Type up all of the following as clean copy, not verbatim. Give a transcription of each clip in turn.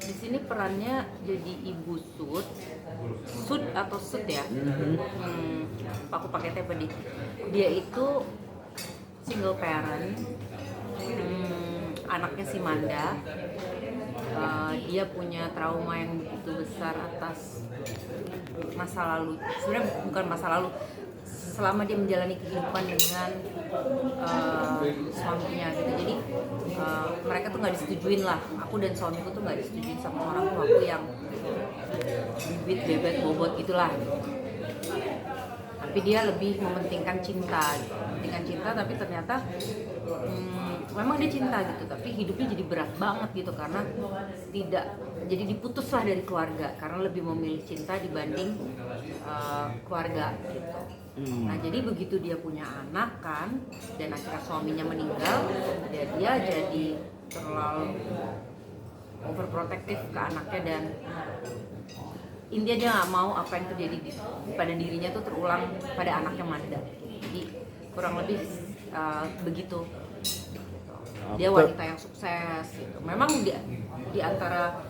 Di sini perannya jadi ibu Sud atau Sud ya. Aku pakai TP di. Dia itu single parent, anaknya si Manda. Dia punya trauma yang begitu besar atas masa lalu. Sebenarnya bukan masa lalu. Selama dia menjalani kehidupan dengan suaminya gitu, jadi mereka tuh nggak disetujuin lah. Aku dan suamiku tuh nggak disetujuin sama orang tuaku yang bibit bebet bobot gitulah. Tapi dia lebih mementingkan cinta, tapi ternyata memang dia cinta gitu, tapi hidupnya jadi berat banget gitu karena jadi diputuslah dari keluarga karena lebih memilih cinta dibanding keluarga gitu. Nah jadi begitu dia punya anak kan, dan akhirnya suaminya meninggal, ya dia jadi terlalu overprotective ke anaknya, dan intinya dia nggak mau apa yang terjadi pada dirinya tuh terulang pada anaknya Manda. Jadi kurang lebih begitu. Dia wanita yang sukses gitu. Memang di antara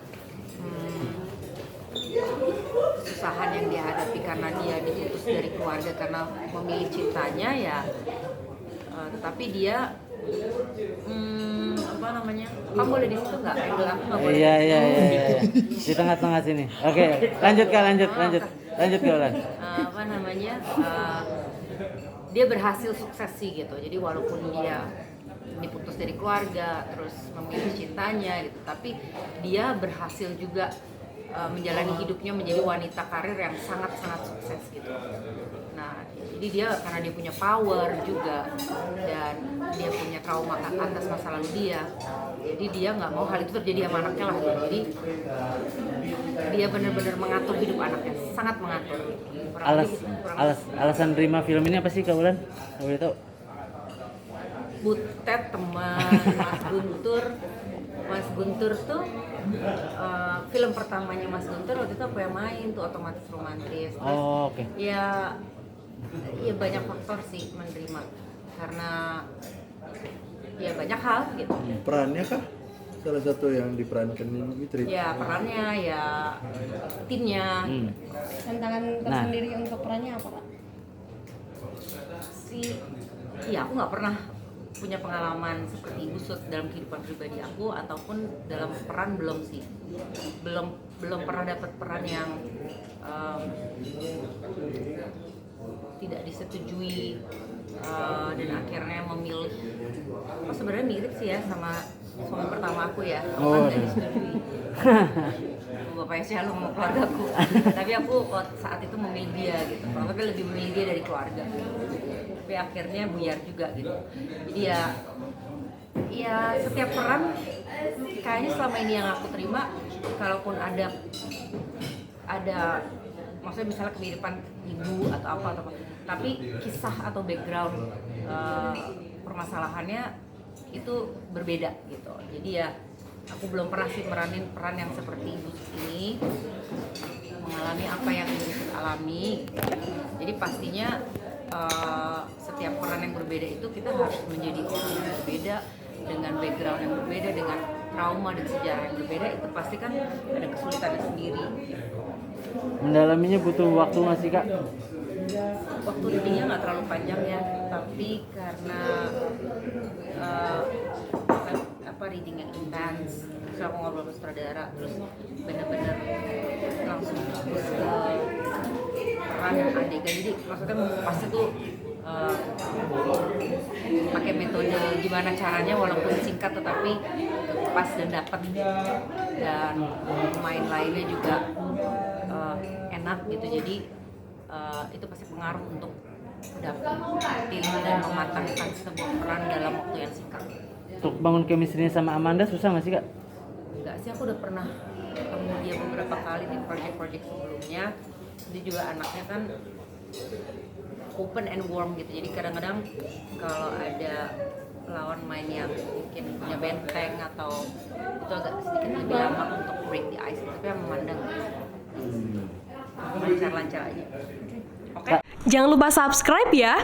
kesusahan yang dia hadapi karena dia diputus dari keluarga karena memilih cintanya ya, tetapi dia apa namanya? Kamu boleh di situ nggak? Angle aku nggak boleh. Iya. Di tengah-tengah sini. Oke, lanjut ke Ulan. Apa namanya? Dia berhasil sukses sih gitu. Jadi walaupun dia diputus dari keluarga, terus memilih cintanya gitu, tapi dia berhasil juga menjalani hidupnya menjadi wanita karir yang sangat-sangat sukses gitu. Nah, jadi dia karena dia punya power juga dan dia punya trauma atas masa lalu dia, jadi dia nggak mau hal itu terjadi sama anaknya lah. Jadi dia benar-benar mengatur hidup anaknya, sangat mengatur. Alasan terima film ini apa sih Kak Ulan? Boleh tahu? Butet teman Mas Guntur tuh film pertamanya Mas Guntur waktu itu aku yang main tuh Otomatis Romantis. Terus, Oke. Ya banyak faktor sih menerima karena ya banyak hal gitu. Perannya kah? Salah satu yang diperankan ini cerita. Ya perannya ya timnya. Tantangan tersendiri untuk perannya apa Kak? Aku nggak pernah punya pengalaman seperti Ibu Sud dalam kehidupan pribadi aku ataupun dalam peran belum pernah dapat peran yang tidak disetujui dan akhirnya memilih. Sebenarnya mirip sih ya sama suami pertama aku ya, aku kan tidak disetujui. Bapaknya Shalom sama keluargaku, tapi aku saat itu memilih dia gitu. Tapi lebih memilih dia dari keluarga. Tapi akhirnya buyar juga gitu. Jadi ya setiap peran kayaknya selama ini yang aku terima, kalaupun ada maksudnya misalnya kemiripan ibu atau apa, tapi kisah atau background permasalahannya itu berbeda gitu. Jadi ya aku belum pernah sih meranin peran yang seperti Ibu ini, mengalami apa yang Ibu alami. Jadi pastinya setiap peran yang berbeda itu kita harus menjadi orang yang berbeda, dengan background yang berbeda, dengan trauma dan sejarah yang berbeda. Itu pasti kan ada kesulitannya sendiri. Mendalaminya butuh waktu nggak sih Kak? Waktu readingnya nggak terlalu panjang ya, tapi karena reading yang intens, terus aku ngobrol sama sutradara, terus bener-bener langsung fokus ke peran dan adegan. Jadi maksudnya pasti tuh pakai metode gimana caranya walaupun singkat tetapi pas dan dapat, dan pemain lainnya juga enak gitu. Jadi itu pasti pengaruh untuk dapetin dan mematangkan sebuah peran dalam waktu yang singkat. Untuk bangun chemistry sama Amanda susah nggak sih Kak? Enggak sih, aku udah pernah ketemu dia beberapa kali di project-project sebelumnya. Dia juga anaknya kan open and warm gitu, jadi kadang-kadang kalau ada lawan main yang mungkin punya benteng atau itu agak sedikit lebih lama untuk break the ice, tapi yang memandang lancar-lancar aja. Oke. Jangan lupa subscribe ya.